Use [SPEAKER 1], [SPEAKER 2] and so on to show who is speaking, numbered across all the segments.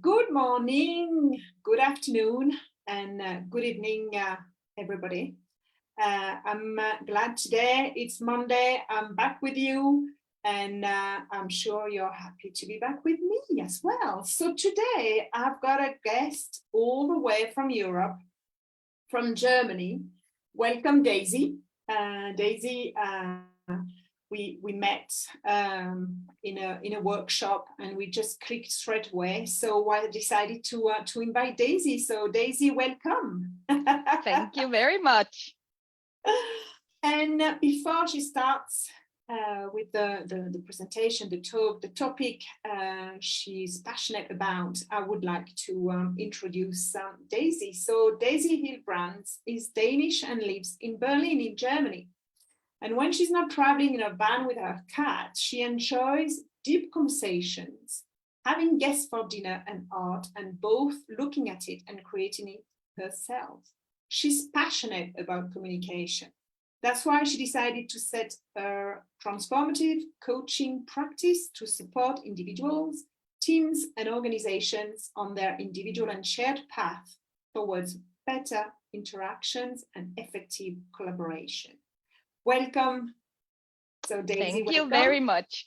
[SPEAKER 1] Good morning, good afternoon, and good evening, everybody. I'm glad today it's Monday. I'm back with you, and I'm sure you're happy to be back with me as well. So today I've got a guest all the way from Europe, from Germany. Welcome, Daisy. Daisy, we met in a workshop, and we just clicked straight away. So I decided to invite Daisy. So Daisy, welcome.
[SPEAKER 2] Thank you very much.
[SPEAKER 1] And before she starts with the presentation, the talk, the topic she's passionate about, I would like to introduce Daisy. So Daisy Hilbrands is Danish and lives in Berlin, in Germany. And when she's not traveling in a van with her cat, she enjoys deep conversations, having guests for dinner and art, and both looking at it and creating it herself. She's passionate about communication. That's why she decided to set a transformative coaching practice to support individuals, teams, and organizations on their individual and shared path towards better interactions and effective collaboration. Welcome. So Daisy,
[SPEAKER 2] thank you very much.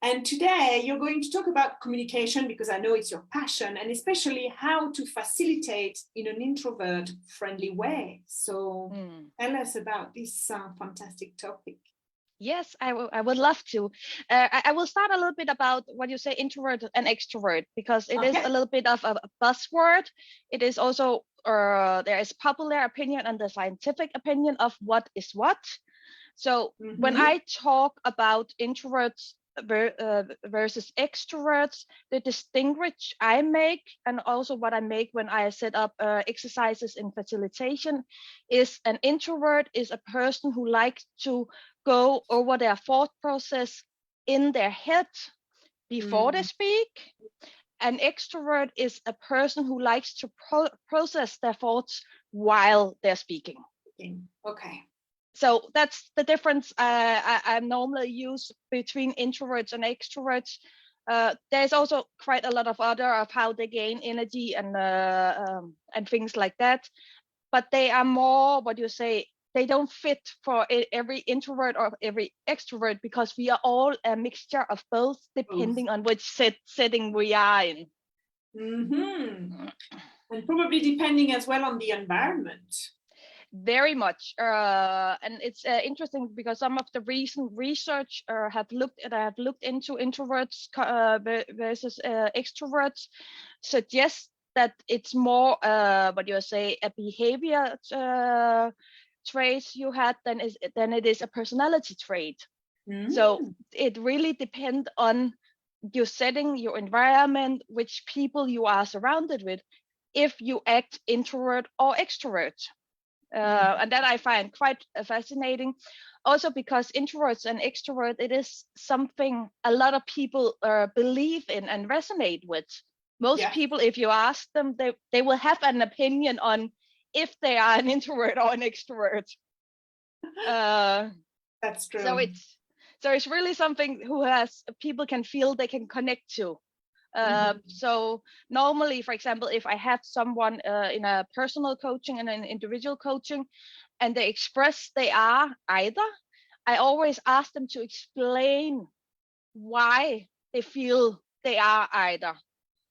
[SPEAKER 1] And today you're going to talk about communication, because I know it's your passion, and especially how to facilitate in an introvert friendly way. So tell us about this fantastic topic.
[SPEAKER 2] Yes, I would love to. I will start a little bit about what you say, introvert and extrovert, because it is a little bit of a buzzword. It is also, there is popular opinion and the scientific opinion of what is what. So when I talk about introverts versus extroverts, the distinguish I make, and also what I make when I set up exercises in facilitation, is an introvert is a person who likes to go over their thought process in their head before they speak. An extrovert is a person who likes to process their thoughts while they're speaking.
[SPEAKER 1] Okay.
[SPEAKER 2] So that's the difference I normally use between introverts and extroverts. There's also quite a lot of other of how they gain energy and things like that. But they are more, what you say, they don't fit for every introvert or every extrovert, because we are all a mixture of both, depending on which setting we are in.
[SPEAKER 1] And probably depending as well on the environment.
[SPEAKER 2] Very much, and it's interesting because some of the recent research have looked into introverts versus extroverts, suggests that it's more what you say, a behavior trait you had than it is a personality trait. So it really depends on your setting, your environment, which people you are surrounded with, if you act introvert or extrovert. And that I find quite fascinating, also because introverts and extroverts, it is something a lot of people believe in and resonate with. Most people, if you ask them, they will have an opinion on if they are an introvert or an extrovert.
[SPEAKER 1] That's true.
[SPEAKER 2] So it's really something people can feel they can connect to. So normally, for example, if I have someone in a personal coaching and an individual coaching, and they express they are either, I always ask them to explain why they feel they are either.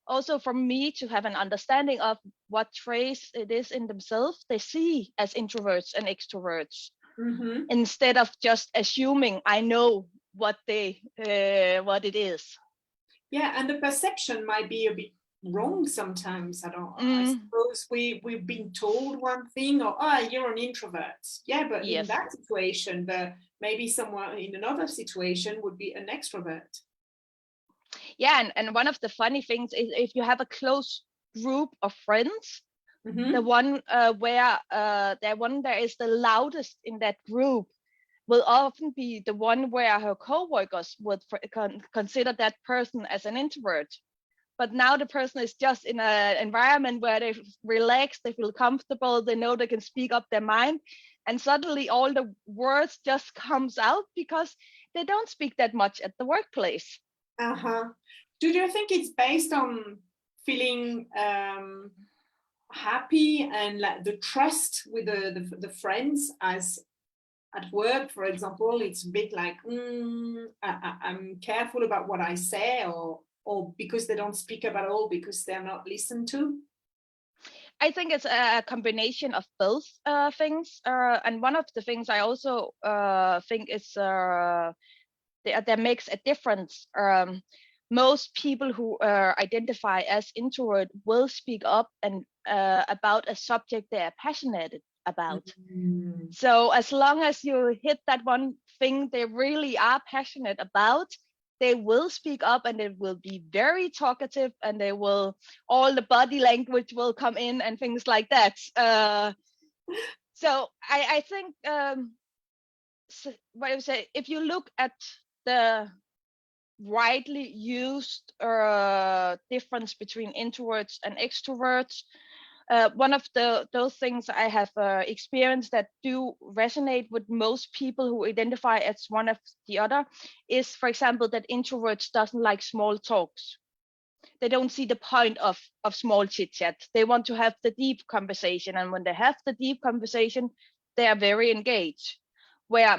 [SPEAKER 2] Also for me to have an understanding of what traits it is in themselves they see as introverts and extroverts, instead of just assuming I know what it is.
[SPEAKER 1] Yeah, and the perception might be a bit wrong sometimes. I suppose we've been told one thing, or you're an introvert. Yeah, but in that situation, maybe someone in another situation would be an extrovert.
[SPEAKER 2] Yeah, and one of the funny things is if you have a close group of friends, the one where there is the loudest in that group will often be the one where her co-workers would consider that person as an introvert. But now the person is just in an environment where they relax, they feel comfortable, they know they can speak up their mind, and suddenly all the words just comes out because they don't speak that much at the workplace.
[SPEAKER 1] Do you think it's based on feeling happy and like the trust with the friends, as at work, for example, it's a bit like I'm careful about what I say, or because they don't speak up at all because they're not listened to?
[SPEAKER 2] I think it's a combination of both things. And one of the things I also think is that makes a difference. Most people who identify as introvert will speak up and about a subject they are passionate about.
[SPEAKER 1] Mm.
[SPEAKER 2] So as long as you hit that one thing they really are passionate about, they will speak up and they will be very talkative, and they will, all the body language will come in and things like that. So I think what I would say, if you look at the widely used difference between introverts and extroverts, one of those things I have experienced that do resonate with most people who identify as one of the other is, for example, that introverts doesn't like small talks. They don't see the point of small chit chat. They want to have the deep conversation, and when they have the deep conversation, they are very engaged. Where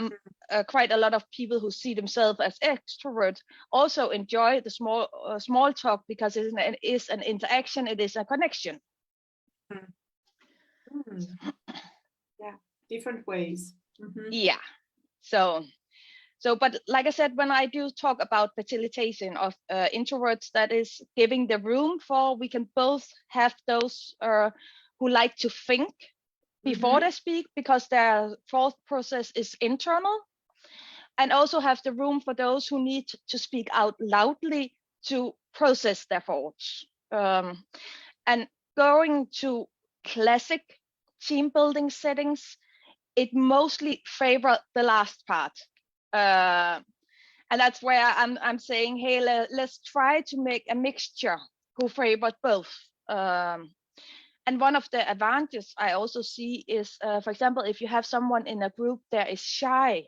[SPEAKER 2] quite a lot of people who see themselves as extroverts also enjoy the small talk, because it is an interaction, it is a connection.
[SPEAKER 1] Yeah, different ways.
[SPEAKER 2] Yeah. So, but like I said, when I do talk about facilitation of introverts, that is giving the room for, we can both have those who like to think before they speak, because their thought process is internal, and also have the room for those who need to speak out loudly to process their thoughts. And going to classic team building settings, it mostly favors the last part. And that's where I'm saying, hey, let's try to make a mixture who favors both. And one of the advantages I also see is, for example, if you have someone in a group that is shy,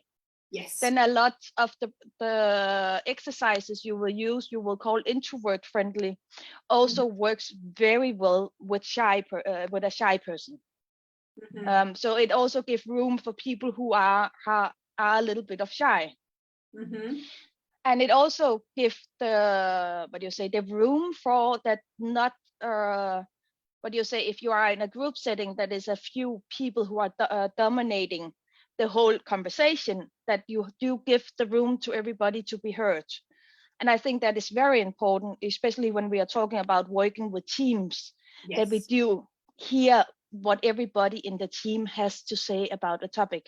[SPEAKER 1] yes,
[SPEAKER 2] then a lot of the exercises you will use, you will call introvert friendly, also works very well with with a shy person. So it also gives room for people who are a little bit of shy. And it also gives the room for that, not if you are in a group setting that is a few people who are dominating the whole conversation, that you do give the room to everybody to be heard. And I think that is very important, especially when we are talking about working with teams, that we do hear what everybody in the team has to say about a topic.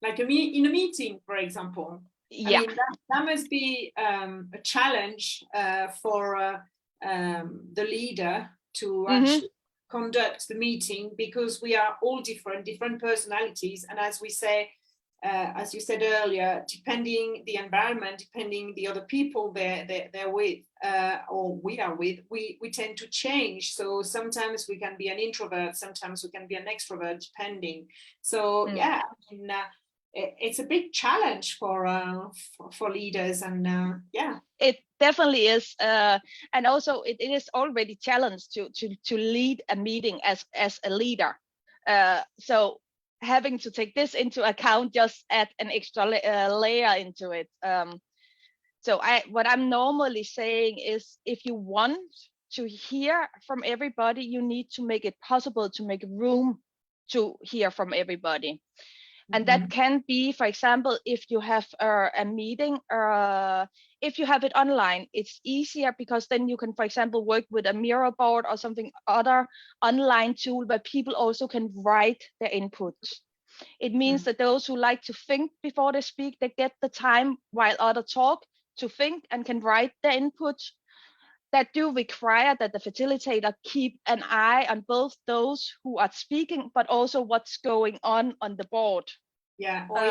[SPEAKER 1] Like in a meeting, for example.
[SPEAKER 2] Yeah.
[SPEAKER 1] I mean, that must be a challenge for the leader to actually conduct the meeting, because we are all different personalities, and as we say, as you said earlier, depending the environment, depending the other people they're with, or we are with, we tend to change. So sometimes we can be an introvert, sometimes we can be an extrovert, depending. So yeah, I mean, it's a big challenge for leaders, and yeah,
[SPEAKER 2] it definitely is, and also it is already challenged to lead a meeting as a leader. So having to take this into account just add an extra layer into it. So what I'm normally saying is, if you want to hear from everybody, you need to make it possible to make room to hear from everybody. And that can be, for example, if you have a meeting, if you have it online, it's easier, because then you can, for example, work with a mirror board or something other online tool where people also can write their inputs. It means that those who like to think before they speak, they get the time while others talk to think and can write their inputs. That do require that the facilitator keep an eye on both those who are speaking, but also what's going on the board.
[SPEAKER 1] Yeah, or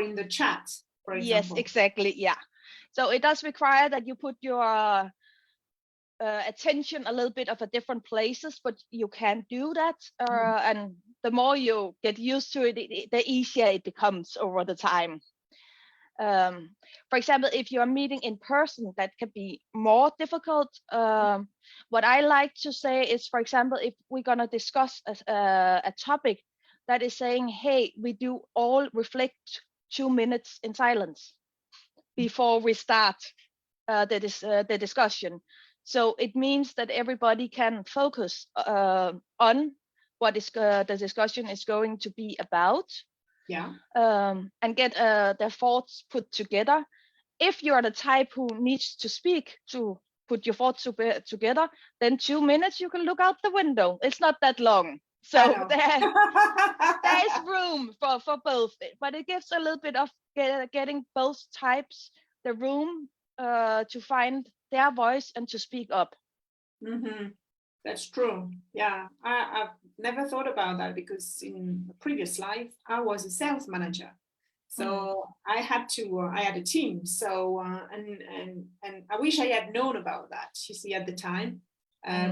[SPEAKER 1] in the chat, for example.
[SPEAKER 2] Yes, exactly. Yeah. So it does require that you put your attention a little bit of a different places, but you can do that. And the more you get used to it, the easier it becomes over the time. For example, if you are meeting in person, that can be more difficult. What I like to say is, for example, if we're going to discuss a topic that is saying, hey, we do all reflect 2 minutes in silence before we start the discussion. So it means that everybody can focus on what is the discussion is going to be about.
[SPEAKER 1] Yeah.
[SPEAKER 2] And get their thoughts put together. If you're the type who needs to speak to put your thoughts together, then 2 minutes you can look out the window. It's not that long. So there is room for both, but it gives a little bit of getting both types the room to find their voice and to speak up.
[SPEAKER 1] Mm-hmm. That's true. Yeah, I've never thought about that, because in a previous life I was a sales manager, so I had a team. So and I wish I had known about that, you see, at the time,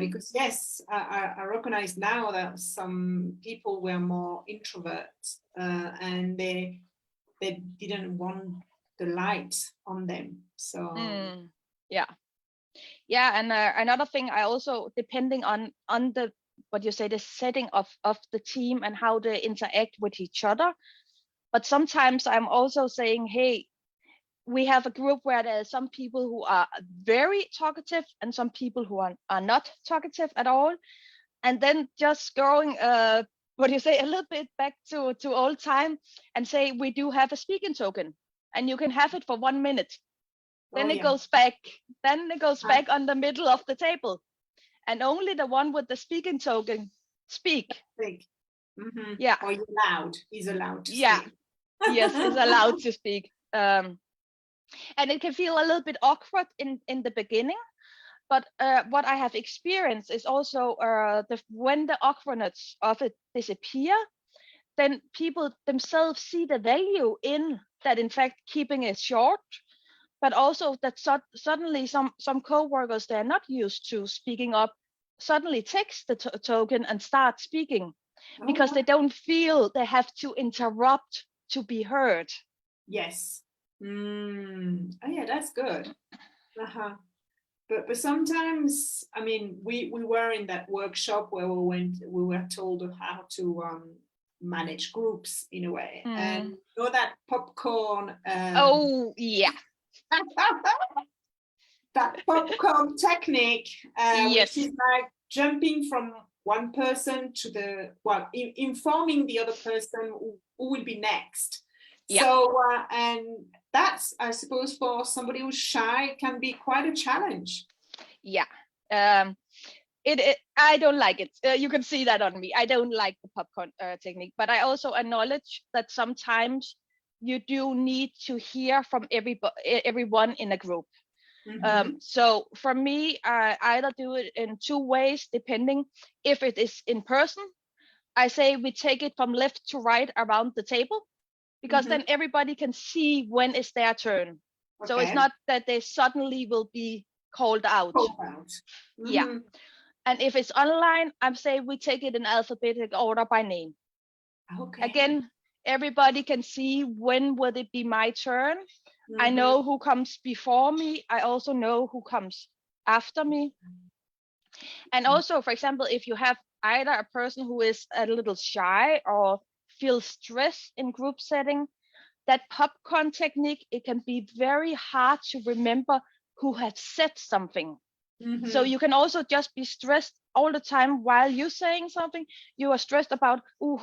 [SPEAKER 1] because yes, I recognize now that some people were more introverts, and they didn't want the light on them. So
[SPEAKER 2] yeah, and another thing, I also, depending on the what you say, the setting of the team and how they interact with each other. But sometimes I'm also saying, hey, we have a group where there are some people who are very talkative and some people who are not talkative at all. And then just going, what do you say, a little bit back to old time and say, we do have a speaking token and you can have it for 1 minute. Then it goes back. Then it goes back on the middle of the table, and only the one with the speaking token speak.
[SPEAKER 1] Mm-hmm.
[SPEAKER 2] Yeah.
[SPEAKER 1] Or he's allowed to speak.
[SPEAKER 2] Yes, is allowed to speak. And it can feel a little bit awkward in the beginning, but what I have experienced is also when the awkwardness of it disappear, then people themselves see the value in that. In fact, keeping it short. But also that suddenly some co-workers, they're not used to speaking up, suddenly takes the token and start speaking, because they don't feel they have to interrupt to be heard.
[SPEAKER 1] Yes. Oh yeah, that's good. But sometimes, I mean, we were in that workshop where we were told how to manage groups in a way, and that popcorn.
[SPEAKER 2] Oh yeah.
[SPEAKER 1] That popcorn technique,
[SPEAKER 2] yes.
[SPEAKER 1] which is like jumping from one person to informing the other person who will be next. Yeah. So, and that's, I suppose, for somebody who's shy, can be quite a challenge.
[SPEAKER 2] Yeah. I don't like it. You can see that on me. I don't like the popcorn technique, but I also acknowledge that sometimes you do need to hear from everyone in a group. So for me, I either do it in 2 ways, depending. If it is in person, I say we take it from left to right around the table, because then everybody can see when it's their turn. Okay. So it's not that they suddenly will be called out. Yeah. And if it's online, I'm saying we take it in alphabetical order by name. Okay. Again, everybody can see when will it be my turn. I know who comes before me. I also know who comes after me. And also, for example, if you have either a person who is a little shy or feels stress in group setting, that popcorn technique, it can be very hard to remember who has said something. So you can also just be stressed all the time while you're saying something. You are stressed about, do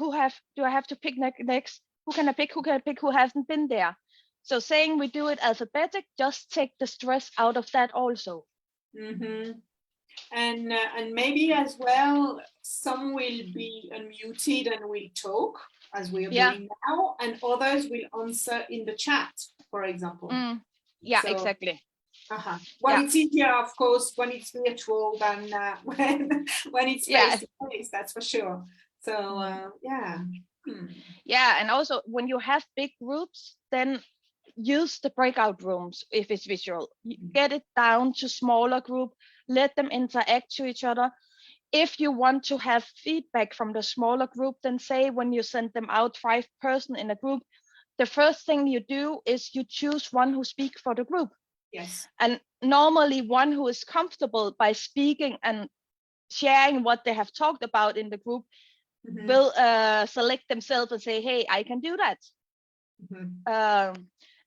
[SPEAKER 2] I have to pick next? Who can I pick? Who hasn't been there? So saying we do it alphabetic, just take the stress out of that also.
[SPEAKER 1] And maybe as well, some will be unmuted and will talk as we are doing now, and others will answer in the chat, for example.
[SPEAKER 2] Yeah, so, exactly.
[SPEAKER 1] Well, it's easier, of course, when it's virtual than when it's face to face. That's for sure. So
[SPEAKER 2] Yeah, and also when you have big groups, then use the breakout rooms if it's visual. Get it down to smaller group. Let them interact to each other. If you want to have feedback from the smaller group, then say when you send them out 5 person in a group, the first thing you do is you choose one who speaks for the group.
[SPEAKER 1] Yes.
[SPEAKER 2] And normally one who is comfortable by speaking and sharing what they have talked about in the group will select themselves and say, hey, I can do that.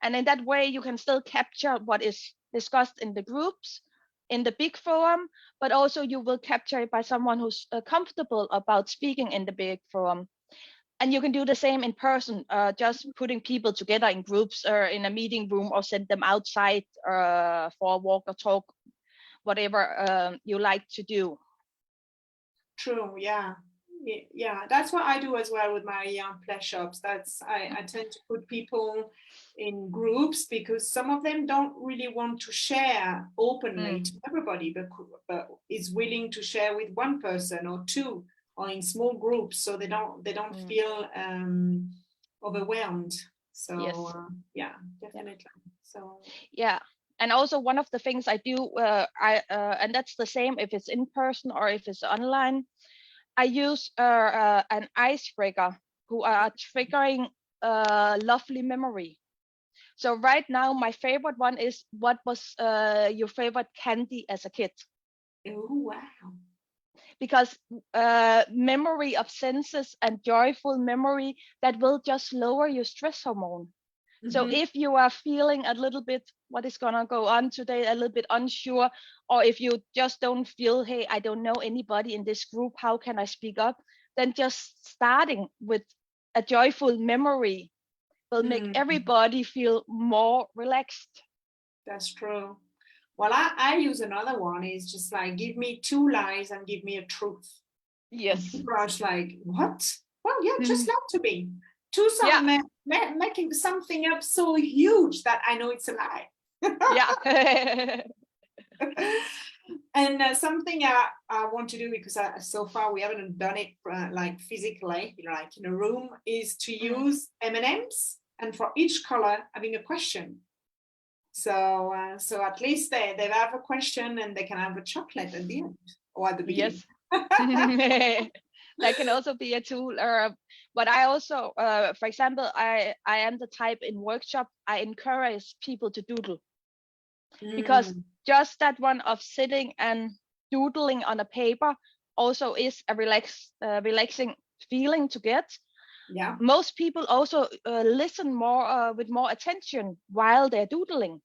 [SPEAKER 2] And in that way, you can still capture what is discussed in the groups, in the big forum, but also you will capture it by someone who's comfortable about speaking in the big forum. And you can do the same in person, just putting people together in groups or in a meeting room, or send them outside for a walk or talk, whatever you like to do.
[SPEAKER 1] True, yeah. Yeah, that's what I do as well with my play shops. I tend to put people in groups because some of them don't really want to share openly to everybody, but is willing to share with one person or two, or in small groups, so they don't feel overwhelmed. So
[SPEAKER 2] yes.
[SPEAKER 1] Yeah, definitely. So
[SPEAKER 2] yeah. And also one of the things I do, and that's the same if it's in person or if it's online, I use an icebreaker who are triggering lovely memory. So right now, my favorite one is, what was your favorite candy as a kid?
[SPEAKER 1] oh, wow.
[SPEAKER 2] Because memory of senses and joyful memory, that will just lower your stress hormone. So if you are feeling a little bit, what is gonna go on today, a little bit unsure, or if you just don't feel, hey, I don't know anybody in this group, how can I speak up? Then just starting with a joyful memory will make everybody feel more relaxed.
[SPEAKER 1] That's true. Well, I use another one. Is just like, give me two lies and give me a truth.
[SPEAKER 2] Yes.
[SPEAKER 1] And people are like, what? Well, yeah, just lie to me. Making something up so huge that I know it's a lie.
[SPEAKER 2] Yeah.
[SPEAKER 1] And something I want to do, because so far we haven't done it like physically, like in a room, is to use M&Ms, and for each color having a question. So at least they have a question and they can have a chocolate at the end or at the beginning.
[SPEAKER 2] Yes. That can also be a tool. But I also, for example, I am the type in workshop, I encourage people to doodle. Because just that one of sitting and doodling on a paper also is a relaxing feeling to get.
[SPEAKER 1] Yeah.
[SPEAKER 2] Most people also listen more with more attention while they're doodling.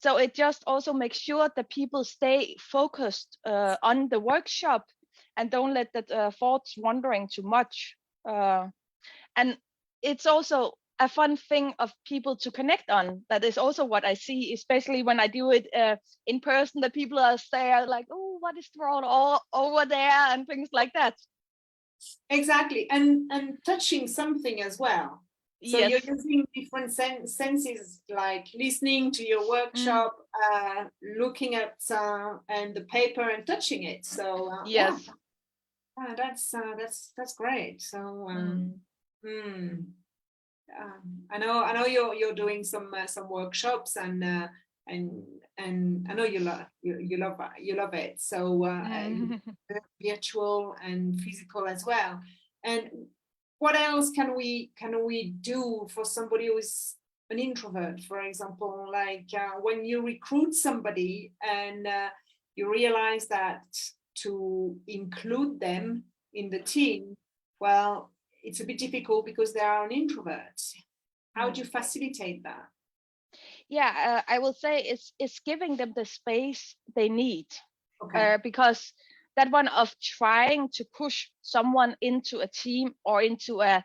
[SPEAKER 2] So it just also makes sure that people stay focused on the workshop and don't let the thoughts wandering too much. And it's also a fun thing of people to connect on. That is also what I see, especially when I do it in person, that people are there like, oh, what is drawn all over there, and things like that.
[SPEAKER 1] Exactly. And touching something as well. So
[SPEAKER 2] yes.
[SPEAKER 1] You're using different senses, like listening to your workshop, looking at and the paper and touching it. So
[SPEAKER 2] yes.
[SPEAKER 1] Yeah, that's great. So I know you're doing some workshops, and I know you love it. So virtual and physical as well. And what else can we do for somebody who is an introvert, for example? Like when you recruit somebody and you realize that to include them in the team, well, it's a bit difficult because they are an introvert. How do you facilitate that?
[SPEAKER 2] Yeah, I will say it's giving them the space they need.
[SPEAKER 1] Okay.
[SPEAKER 2] Because that one of trying to push someone into a team or into a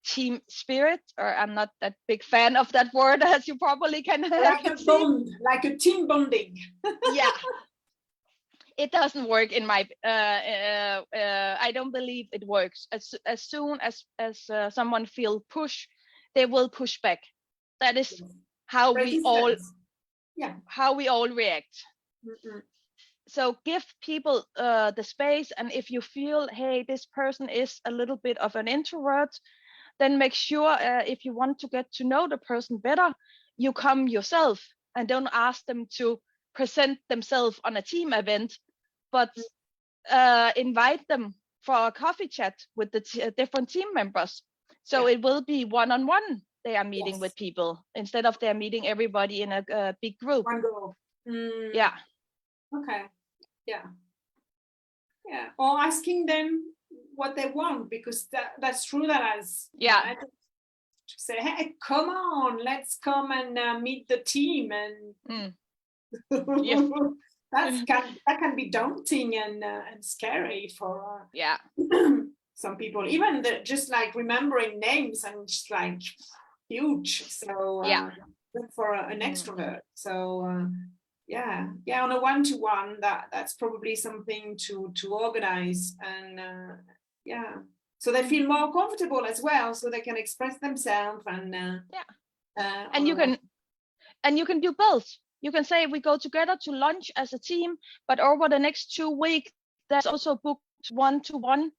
[SPEAKER 2] team spirit, or I'm not that big fan of that word, as you probably can
[SPEAKER 1] bond, like a team bonding.
[SPEAKER 2] Yeah. It doesn't work in my I don't believe it works. As soon as someone feel push, they will push back. That is how we all react. So give people the space, and if you feel, hey, this person is a little bit of an introvert, then make sure if you want to get to know the person better, you come yourself and don't ask them to present themselves on a team event, but invite them for a coffee chat with the different team members. So it will be one-on-one. They are meeting
[SPEAKER 1] Yes.
[SPEAKER 2] with people instead of they're meeting everybody in a big group.
[SPEAKER 1] One go.
[SPEAKER 2] Yeah.
[SPEAKER 1] Okay. Yeah. Yeah. Or asking them what they want, because that's true, that as managers, to say, hey, come on, let's come and meet the team, and
[SPEAKER 2] Yes.
[SPEAKER 1] that can be daunting and scary for some people. Even just like remembering names, and just like huge. So good for an extrovert. So on a one-to-one, that's probably something to organize, and so they feel more comfortable as well, so they can express themselves, and
[SPEAKER 2] and you can do both. You can say we go together to lunch as a team, but over the next 2 weeks, there's also booked one-to-one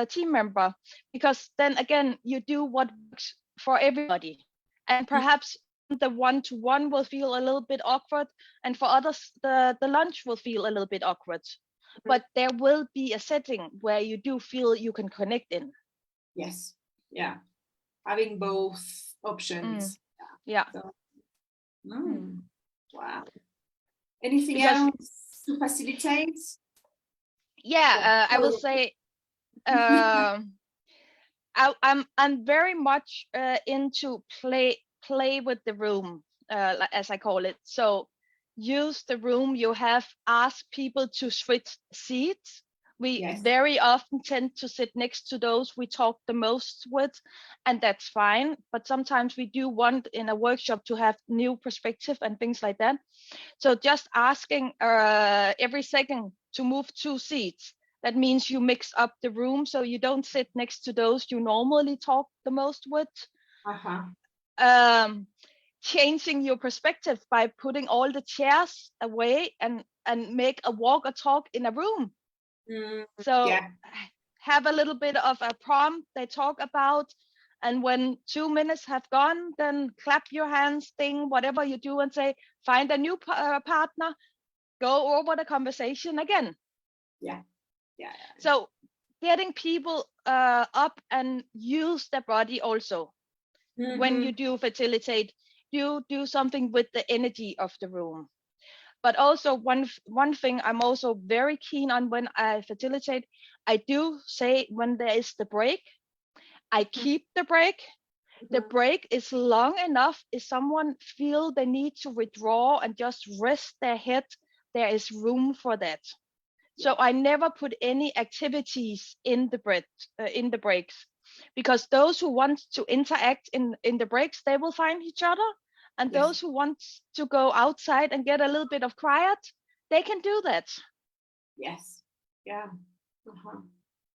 [SPEAKER 2] team member, because then again, you do what works for everybody. And perhaps the one-to-one will feel a little bit awkward, and for others, the lunch will feel a little bit awkward. But there will be a setting where you do feel you can connect in.
[SPEAKER 1] Yes. Yeah. Having both options.
[SPEAKER 2] Yeah.
[SPEAKER 1] So, wow. Anything else to facilitate?
[SPEAKER 2] Yeah, I will say I'm very much into play with the room, as I call it. So use the room you have, ask people to switch seats. We very often tend to sit next to those we talk the most with, and that's fine. But sometimes we do want in a workshop to have new perspective and things like that. So just asking every second to move 2 seats. That means you mix up the room, so you don't sit next to those you normally talk the most with. Changing your perspective by putting all the chairs away and make a walk or talk in a room. So have a little bit of a prompt they talk about, and when 2 minutes have gone, then clap your hands, sing, whatever you do, and say, find a new partner, go over the conversation again. So getting people up and use their body also. When you do facilitate, you do something with the energy of the room. But also one thing I'm also very keen on when I facilitate, I do say when there is the break, I keep the break. The break is long enough. If someone feel they need to withdraw and just rest their head, there is room for that. So I never put any activities in the breaks, because those who want to interact in the breaks, they will find each other. And those who want to go outside and get a little bit of quiet, they can do that.
[SPEAKER 1] Yes. Yeah.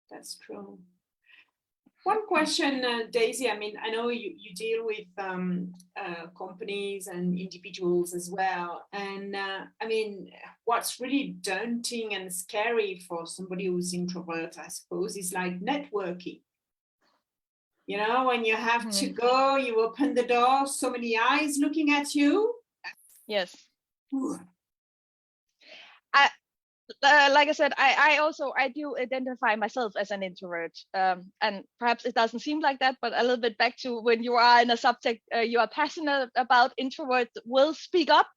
[SPEAKER 1] That's true. One question, Daisy, I mean, I know you deal with companies and individuals as well. And I mean, what's really daunting and scary for somebody who's introvert, I suppose, is like networking. You know, when you have to go, you open the door, so many eyes looking at you.
[SPEAKER 2] Yes. Like I said, I do identify myself as an introvert, and perhaps it doesn't seem like that, but a little bit back to when you are in a subject you are passionate about, introverts will speak up.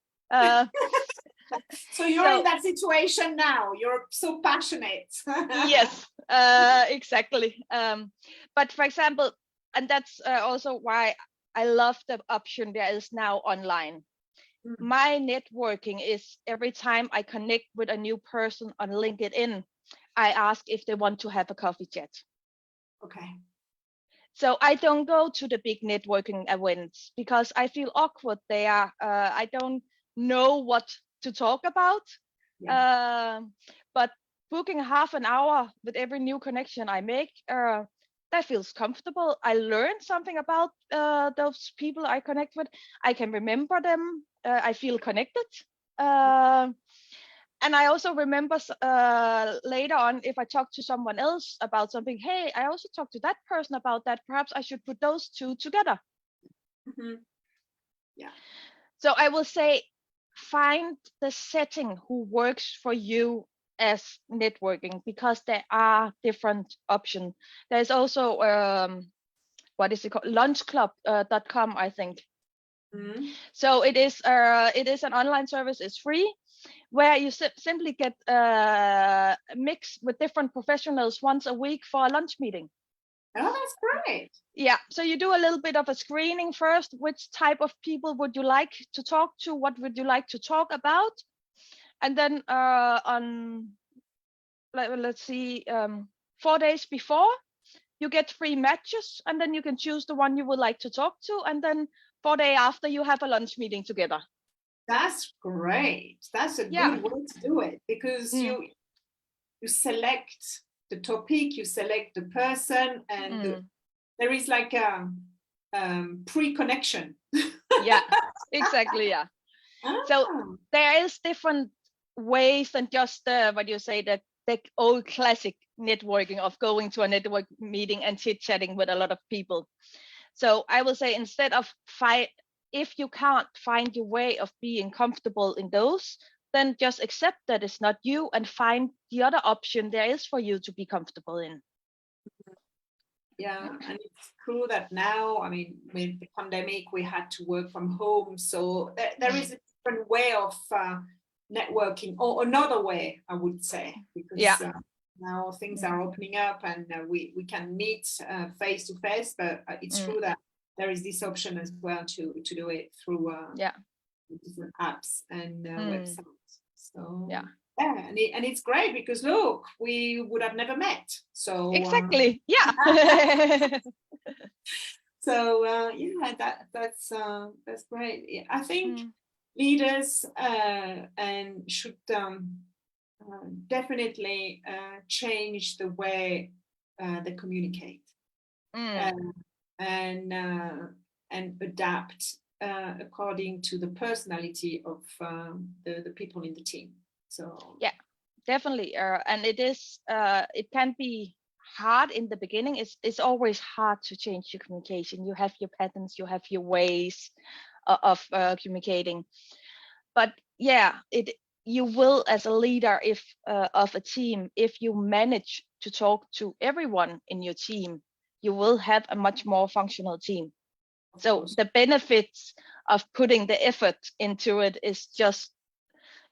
[SPEAKER 1] So you're in that situation now. You're so passionate.
[SPEAKER 2] Yes, exactly. But for example, and that's also why I love the option there is now online. My networking is every time I connect with a new person on LinkedIn, I ask if they want to have a coffee chat.
[SPEAKER 1] Okay.
[SPEAKER 2] So I don't go to the big networking events because I feel awkward there. I don't know what to talk about. But booking half an hour with every new connection I make, that feels comfortable. I learn something about those people I connect with. I can remember them. I feel connected. And I also remember later on, if I talk to someone else about something, hey, I also talked to that person about that. Perhaps I should put those two together.
[SPEAKER 1] Yeah.
[SPEAKER 2] So I will say, find the setting who works for you as networking because there are different options. There's also what is it called, lunchclub.com, I think. So it is an online service. It's free, where you simply get mix with different professionals once a week for a lunch meeting.
[SPEAKER 1] Oh, that's great.
[SPEAKER 2] Yeah, so you do a little bit of a screening first. Which type of people would you like to talk to? What would you like to talk about? And then let's see, 4 days before, you get 3 matches, and then you can choose the one you would like to talk to. And then 4 days after, you have a lunch meeting together.
[SPEAKER 1] That's great. That's a good way to do it, because you select the topic, you select the person, and there is like a pre-connection.
[SPEAKER 2] Yeah, exactly. Yeah. So there is different ways than just what you say, the old classic networking of going to a network meeting and chit-chatting with a lot of people. So I will say, instead of if you can't find your way of being comfortable in those, then just accept that it's not you and find the other option there is for you to be comfortable in.
[SPEAKER 1] Yeah, and it's true that now, I mean, with the pandemic, we had to work from home. So there is a different way of networking, or another way, I would say, because now things are opening up, and we can meet face to face. But it's true that there is this option as well to do it through different apps and websites. So and it's great, because look, we would have never met. So
[SPEAKER 2] exactly,
[SPEAKER 1] so that's great. I think leaders and should definitely change the way they communicate and adapt according to the personality of the people in the team. So
[SPEAKER 2] yeah, definitely. And it can be hard in the beginning. It's always hard to change your communication. You have your patterns, you have your ways of communicating. But you will, as a leader of a team, if you manage to talk to everyone in your team, you will have a much more functional team. So the benefits of putting the effort into it is just,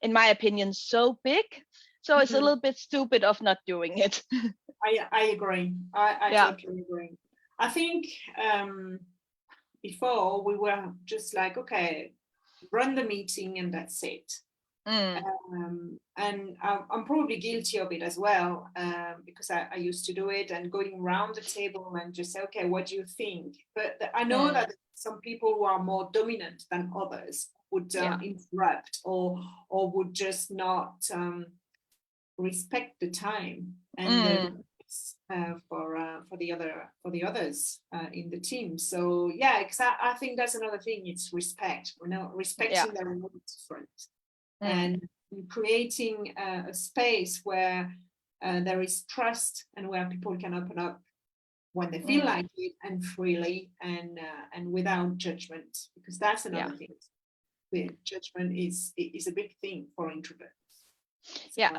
[SPEAKER 2] in my opinion, so big. So it's a little bit stupid of not doing it.
[SPEAKER 1] I agree. I totally agree. I think before we were just like, okay, run the meeting and that's it. And I'm probably guilty of it as well, because I used to do it, and going around the table and just say, okay, what do you think? But I know that some people who are more dominant than others would interrupt or would just not respect the time and for the others in the team. So I think that's another thing. It's respect. Respecting their own different. And creating a space where there is trust and where people can open up when they feel like it, and freely and without judgment, because that's another thing. The judgment is a big thing for introverts.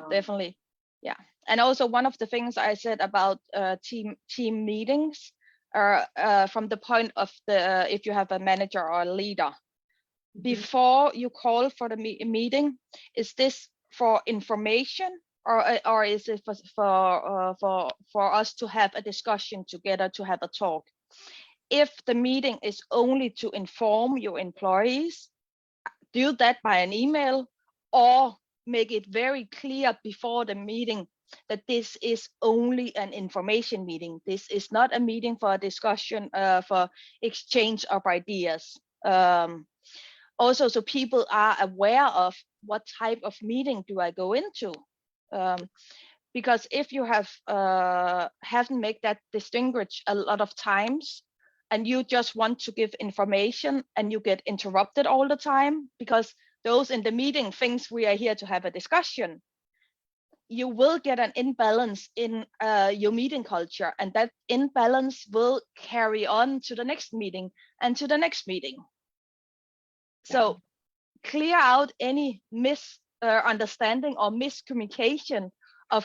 [SPEAKER 2] Definitely. And also, one of the things I said about team meetings are from the point of if you have a manager or a leader. Before you call for the meeting, is this for information, or is it for us to have a discussion together, to have a talk? If the meeting is only to inform your employees, do that by an email, or make it very clear before the meeting that this is only an information meeting. This is not a meeting for a discussion, for exchange of ideas. Also, so people are aware of what type of meeting do I go into, because if you haven't made that distinguish a lot of times, and you just want to give information and you get interrupted all the time because those in the meeting thinks we are here to have a discussion, you will get an imbalance in your meeting culture, and that imbalance will carry on to the next meeting and to the next meeting. So clear out any misunderstanding or miscommunication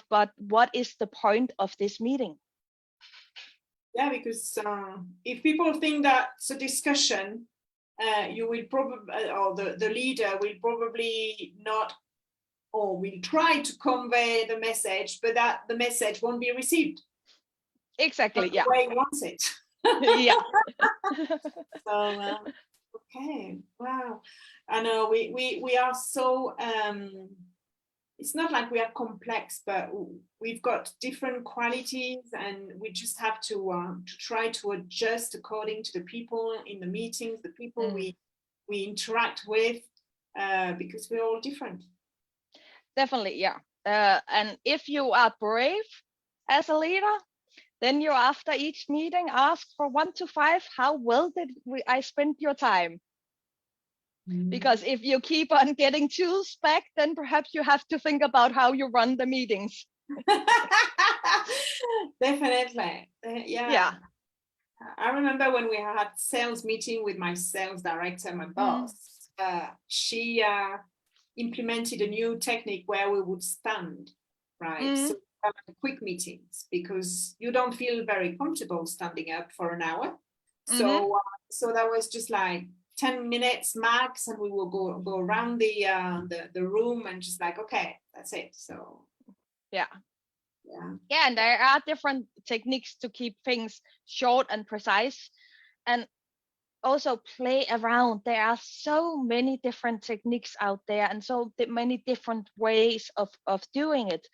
[SPEAKER 2] but what is the point of this meeting?
[SPEAKER 1] Yeah, because if people think that it's a discussion, you will probably, or the leader will probably not, or will try to convey the message, but that the message won't be received.
[SPEAKER 2] Exactly.
[SPEAKER 1] The way he wants it.
[SPEAKER 2] Yeah.
[SPEAKER 1] So okay, wow. I know we are so it's not like we are complex, but we've got different qualities, and we just have to try to adjust according to the people in the meetings, the people we interact with, because we're all different.
[SPEAKER 2] Definitely, yeah. And if you are brave as a leader, then you, after each meeting, ask for 1 to 5, how well did I spend your time? Because if you keep on getting 2s back, then perhaps you have to think about how you run the meetings.
[SPEAKER 1] Definitely.
[SPEAKER 2] Yeah.
[SPEAKER 1] I remember when we had sales meeting with my sales director, my boss, she implemented a new technique where we would stand, right? So quick meetings, because you don't feel very comfortable standing up for an hour. So so that was just like 10 minutes max, and we will go around the room and just like, okay, that's it. So
[SPEAKER 2] yeah, and there are different techniques to keep things short and precise, and also play around. There are so many different techniques out there, and so many different ways of doing it.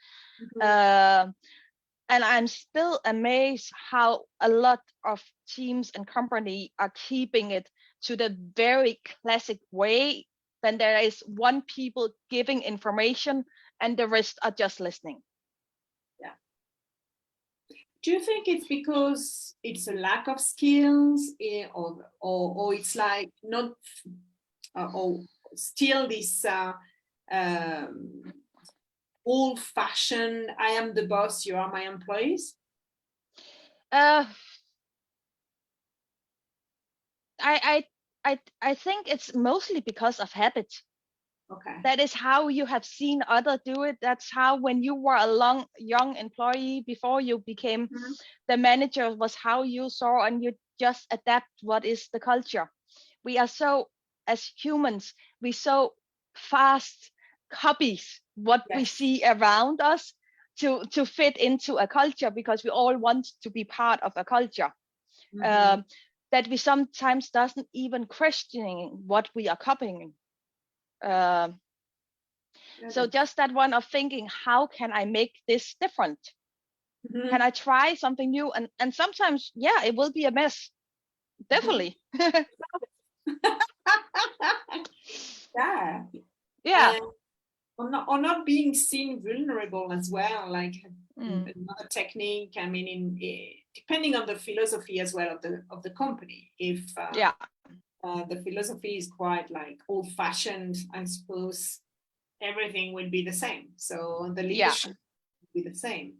[SPEAKER 2] And I'm still amazed how a lot of teams and company are keeping it to the very classic way. Then there is one people giving information and the rest are just listening.
[SPEAKER 1] Yeah. Do you think it's because it's a lack of skills, or it's like not, or still this old-fashioned, I am the boss, you are my employees?
[SPEAKER 2] I think it's mostly because of habit.
[SPEAKER 1] Okay.
[SPEAKER 2] That is how you have seen others do it. That's how, when you were a young employee before you became the manager, was how you saw, and you just adapt what is the culture. We are so, as humans, we so fast copies what we see around us to fit into a culture, because we all want to be part of a culture. That we sometimes doesn't even questioning what we are copying. So just that one of thinking, how can I make this different? Can I try something new? And sometimes, yeah, it will be a mess. Definitely.
[SPEAKER 1] Yeah. Or not being seen vulnerable as well, like another technique. I mean, depending on the philosophy as well of the company. If the philosophy is quite like old-fashioned, I suppose everything will be the same. So the leadership will be the same.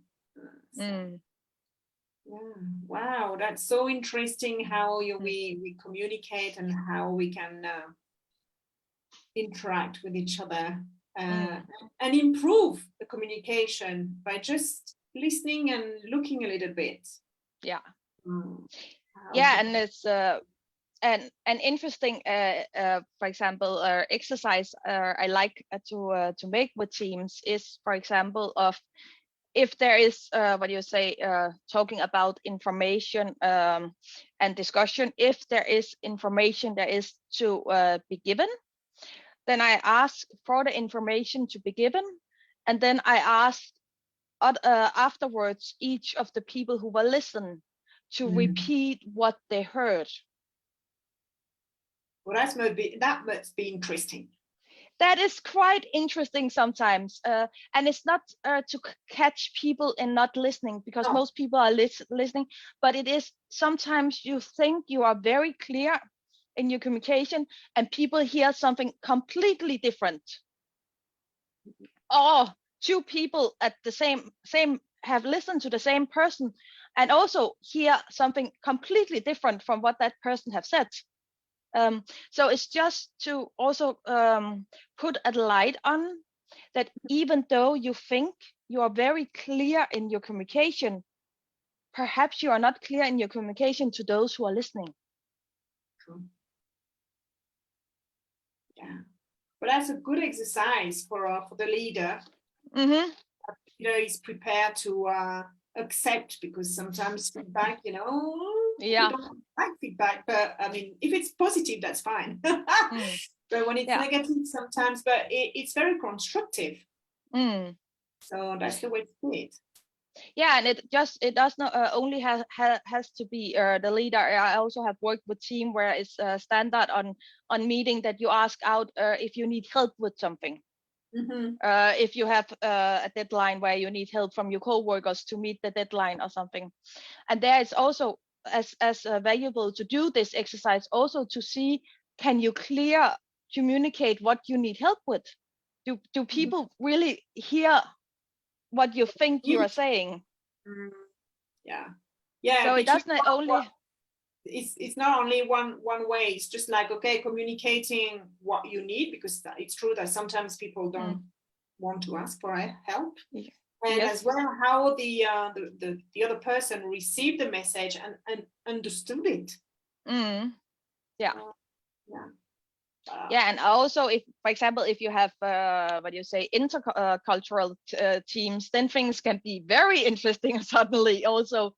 [SPEAKER 1] Wow, that's so interesting how we communicate and how we can interact with each other. And improve the communication by just listening and looking a little bit.
[SPEAKER 2] And it's an interesting for example exercise I like to make with teams is, for example, of if there is talking about information and discussion, if there is information that is to be given, then I ask for the information to be given, and then I ask afterwards each of the people who will listen to repeat what they heard.
[SPEAKER 1] Well, that must be interesting.
[SPEAKER 2] That is quite interesting sometimes, and it's not to catch people in not listening, because most people are listening, but it is sometimes you think you are very clear in your communication and people hear something completely different, or 2 people at the same have listened to the same person and also hear something completely different from what that person have said. So it's just to also put a light on that even though you think you are very clear in your communication, perhaps you are not clear in your communication to those who are listening.
[SPEAKER 1] True. Yeah, but that's a good exercise for the leader.
[SPEAKER 2] Mm-hmm.
[SPEAKER 1] The leader is prepared to accept, because sometimes feedback, we don't like feedback, but I mean, if it's positive, that's fine. But when it's negative sometimes, but it's very constructive. So that's the way to do it.
[SPEAKER 2] Yeah, and it does not only has to be the leader. I also have worked with team where it's standard on meeting that you ask out if you need help with something.
[SPEAKER 1] Mm-hmm.
[SPEAKER 2] If you have a deadline where you need help from your co-workers to meet the deadline or something, and there it's also as valuable to do this exercise also to see, can you communicate what you need help with? Do people really hear what you think you are saying?
[SPEAKER 1] Yeah.
[SPEAKER 2] So it does not only.
[SPEAKER 1] It's not only one way. It's just like, okay, communicating what you need, because it's true that sometimes people don't want to ask for help. And as well, how the other person received the message and understood it.
[SPEAKER 2] Yeah, and also, if, for example, if you have intercultural teams, then things can be very interesting suddenly. Also,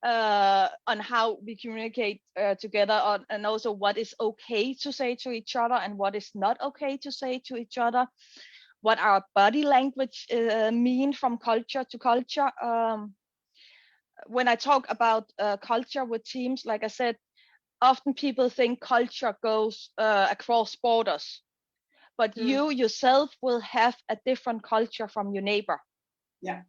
[SPEAKER 2] on how we communicate together, and also what is okay to say to each other and what is not okay to say to each other. What our body language mean from culture to culture. When I talk about culture with teams, like I said, often people think culture goes across borders, but you yourself will have a different culture from your neighbor.
[SPEAKER 1] Yeah.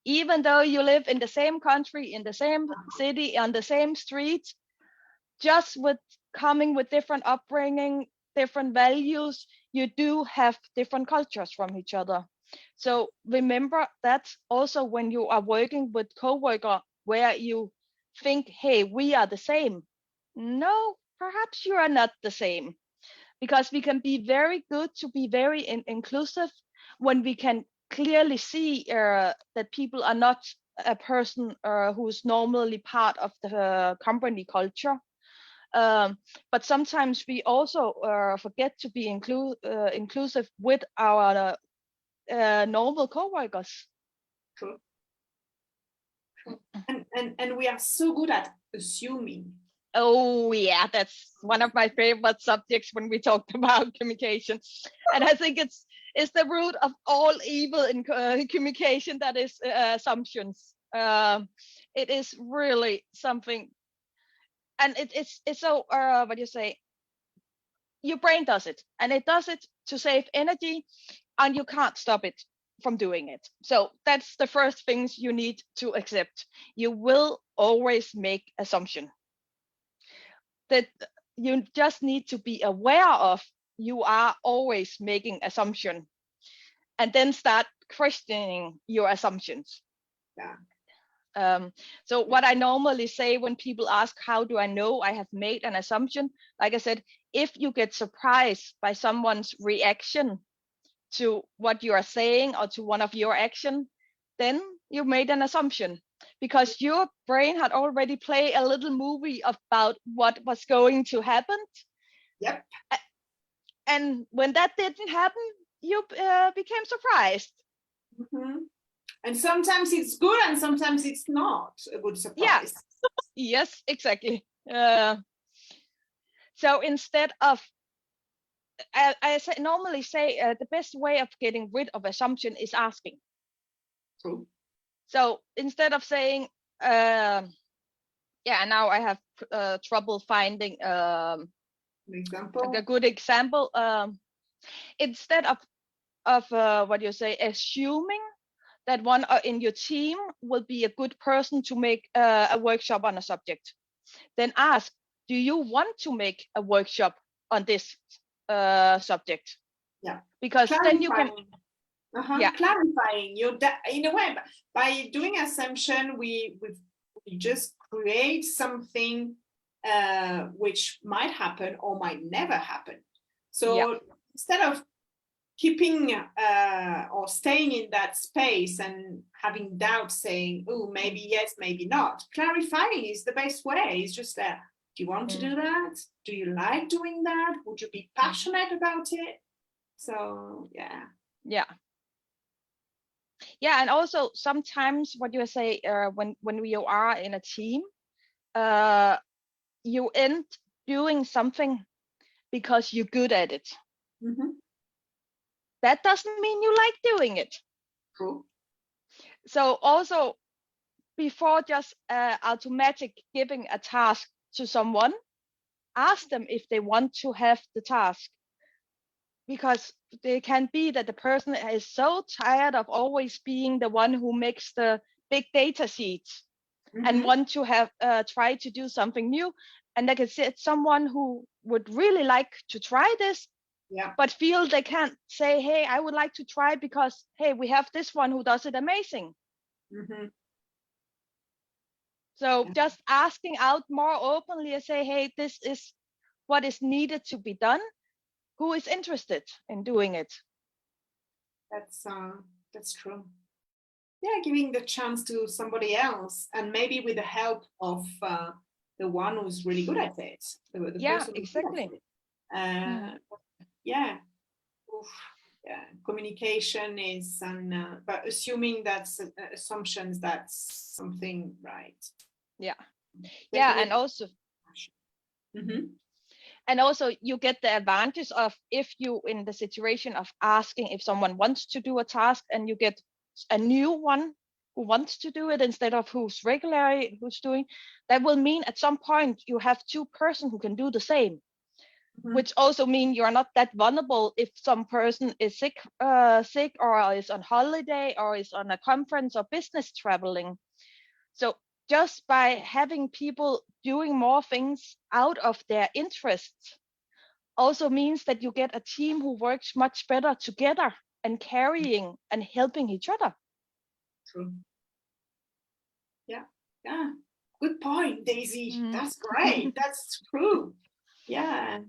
[SPEAKER 2] Even though you live in the same country, in the same city, on the same street, just with coming with different upbringing, different values, you do have different cultures from each other. So remember that also when you are working with co-worker where you think, hey, we are the same. No, perhaps you are not the same, because we can be very good to be very inclusive when we can clearly see that people are not a person who's normally part of the company culture. But sometimes we also forget to be inclusive with our normal co-workers.
[SPEAKER 1] True. And we are so good at assuming.
[SPEAKER 2] Oh yeah, that's one of my favorite subjects when we talked about communication, and I think it's the root of all evil in communication. That is assumptions. It is really something, and it's so what do you say? Your brain does it, and it does it to save energy, and you can't stop it from doing it. So that's the first things you need to accept. You will always make assumption. That you just need to be aware of. You are always making assumption, and then start questioning your assumptions. So what I normally say when people ask, how do I know I have made an assumption? Like I said, if you get surprised by someone's reaction to what you are saying or to one of your action, then you made an assumption, because your brain had already played a little movie about what was going to happen.
[SPEAKER 1] Yep.
[SPEAKER 2] And when that didn't happen, you became surprised.
[SPEAKER 1] And sometimes it's good, and sometimes it's not a good surprise.
[SPEAKER 2] Yeah. Yes, exactly. So instead of, I normally say the best way of getting rid of assumption is asking.
[SPEAKER 1] True.
[SPEAKER 2] So instead of saying, now I have trouble finding
[SPEAKER 1] example.
[SPEAKER 2] a good example. Instead of what you say, assuming that one in your team will be a good person to make a workshop on a subject, then ask, do you want to make a workshop on this subject?
[SPEAKER 1] Yeah.
[SPEAKER 2] Because then you can
[SPEAKER 1] clarifying your in a way, by doing assumption we just create something which might happen or might never happen. So instead of keeping or staying in that space and having doubts, saying, oh, maybe yes, maybe not. Clarifying is the best way. It's just that, do you want to do that? Do you like doing that? Would you be passionate about it? So,
[SPEAKER 2] Yeah. And also sometimes what you say, when you are in a team, you end doing something because you're good at it. That doesn't mean you like doing it.
[SPEAKER 1] True.
[SPEAKER 2] So also, before just automatic giving a task to someone, ask them if they want to have the task, because it can be that the person is so tired of always being the one who makes the big data sheets and want to have try to do something new, and they can see it's someone who would really like to try this, but feel they can't say, hey, I would like to try because, hey, we have this one who does it amazing. So just asking out more openly and say, hey, this is what is needed to be done. Who is interested in doing it?
[SPEAKER 1] That's true. Yeah, giving the chance to somebody else, and maybe with the help of the one who's really good at it. The person
[SPEAKER 2] exactly.
[SPEAKER 1] Communication is, but assuming that's assumptions, that's something right.
[SPEAKER 2] And also. And also you get the advantage of, if you in the situation of asking if someone wants to do a task and you get a new one who wants to do it instead of who's doing, that will mean at some point you have two persons who can do the same. Which also means you're not that vulnerable if some person is sick or is on holiday or is on a conference or business traveling. So just by having people doing more things out of their interests also means that you get a team who works much better together and carrying and helping each other.
[SPEAKER 1] True. Yeah. Good point, Daisy. That's great. That's true. Yeah.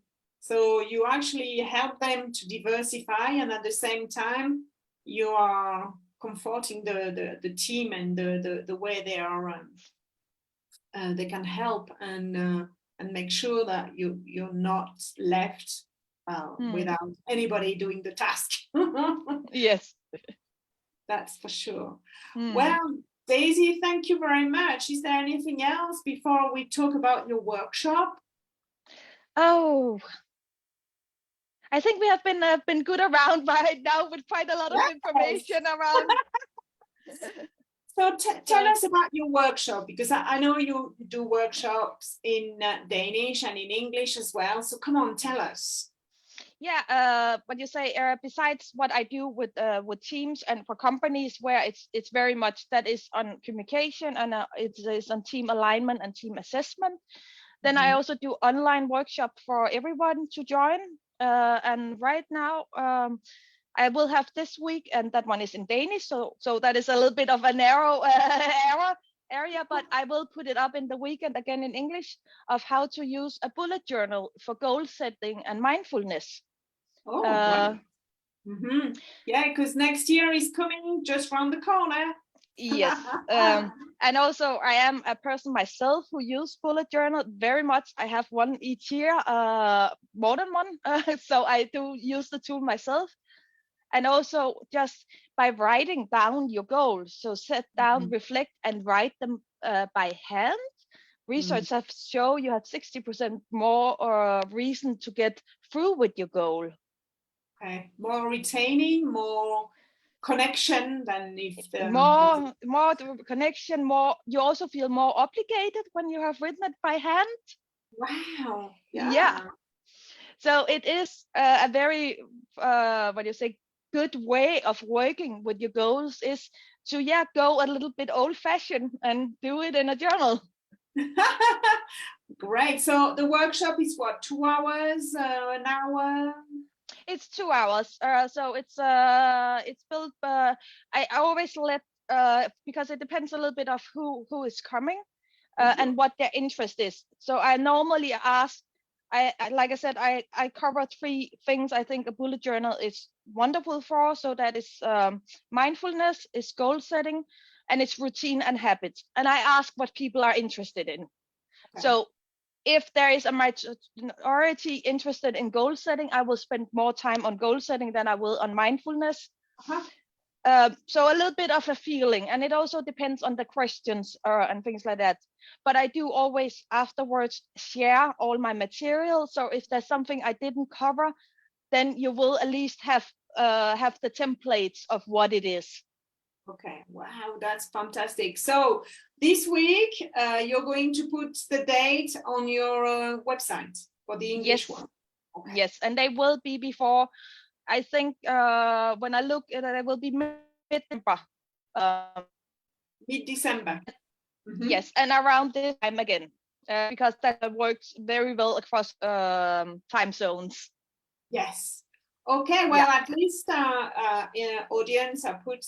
[SPEAKER 1] So you actually help them to diversify, and at the same time, you are comforting the team and the way they are. They can help and make sure that you're not left without anybody doing the task.
[SPEAKER 2] Yes,
[SPEAKER 1] that's for sure. Well, Daisy, thank you very much. Is there anything else before we talk about your workshop?
[SPEAKER 2] Oh, I think we have been good around right now with quite a lot of information around.
[SPEAKER 1] So tell us about your workshop, because I know you do workshops in Danish and in English as well. So come on, tell us.
[SPEAKER 2] What you say, besides what I do with teams and for companies where it's very much that is on communication and it is on team alignment and team assessment. Then I also do online workshop for everyone to join. And right now, I will have this week, and that one is in Danish. So that is a little bit of a narrow area, but I will put it up in the weekend again in English of how to use a bullet journal for goal setting and mindfulness.
[SPEAKER 1] Great. Yeah, because next year is coming just around the corner.
[SPEAKER 2] Yes. And also I am a person myself who use bullet journal very much. I have one each year, more than one. So I do use the tool myself. And also just by writing down your goals. So set down, reflect, and write them by hand. Research have shown you have 60% more reason to get through with your goal.
[SPEAKER 1] Okay, more retaining, more connection than if
[SPEAKER 2] more connection, more you also feel more obligated when you have written it by hand.
[SPEAKER 1] Wow.
[SPEAKER 2] Yeah. So it is a very good way of working with your goals is to go a little bit old-fashioned and do it in a journal.
[SPEAKER 1] Great. So the workshop is what, 2 hours, an hour?
[SPEAKER 2] It's 2 hours. So it's built. I always let because it depends a little bit of who is coming and what their interest is. So I normally ask like I said, I cover 3 things I think a bullet journal is wonderful for. So that is mindfulness, is goal setting, and it's routine and habits. And I ask what people are interested in.
[SPEAKER 1] Okay.
[SPEAKER 2] So if there is a minority interested in goal setting, I will spend more time on goal setting than I will on mindfulness. So a little bit of a feeling, and it also depends on the questions and things like that. But I do always afterwards share all my material. So if there's something I didn't cover, then you will at least have the templates of what it is.
[SPEAKER 1] Okay, wow, that's fantastic. So this week, you're going to put the date on your website for the English one.
[SPEAKER 2] Okay. Yes, and they will be before. I think when I look at it, it will be mid-December.
[SPEAKER 1] Mid-December.
[SPEAKER 2] Yes, and around this time again, because that works very well across time zones.
[SPEAKER 1] Yes. Okay, well, at least audience, I put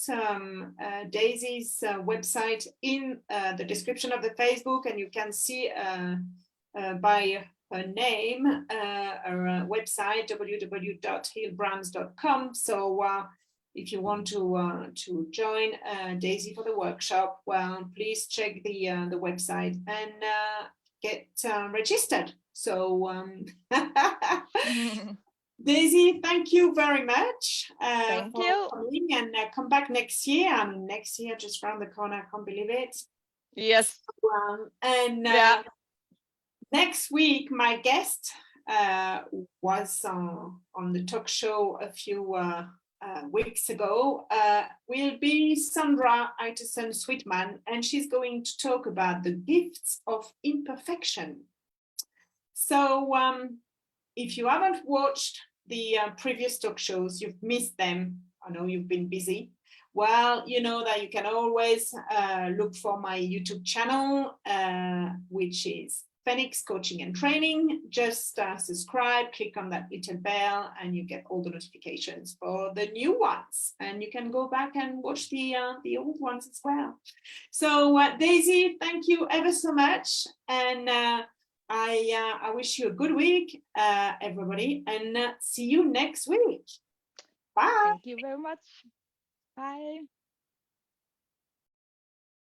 [SPEAKER 1] Daisy's website in the description of the Facebook, and you can see by her name, her website, www.hilbrands.com. So if you want to join Daisy for the workshop, well, please check the website and get registered. So Daisy, thank you very much for coming, and come back next year. I mean, next year, just around the corner. I can't believe it.
[SPEAKER 2] Yes.
[SPEAKER 1] And next week, my guest was on the talk show a few weeks ago. Will be Sandra Iteson-Sweetman, and she's going to talk about the gifts of imperfection. So if you haven't watched the previous talk shows, you've missed them. I know you've been busy. Well, you know that you can always look for my YouTube channel, which is Phoenix Coaching and Training. Just subscribe, click on that little bell, and you get all the notifications for the new ones. And you can go back and watch the old ones as well. So Daisy, thank you ever so much. And I wish you a good week, everybody, and see you next week. Bye.
[SPEAKER 2] Thank you very much. Bye.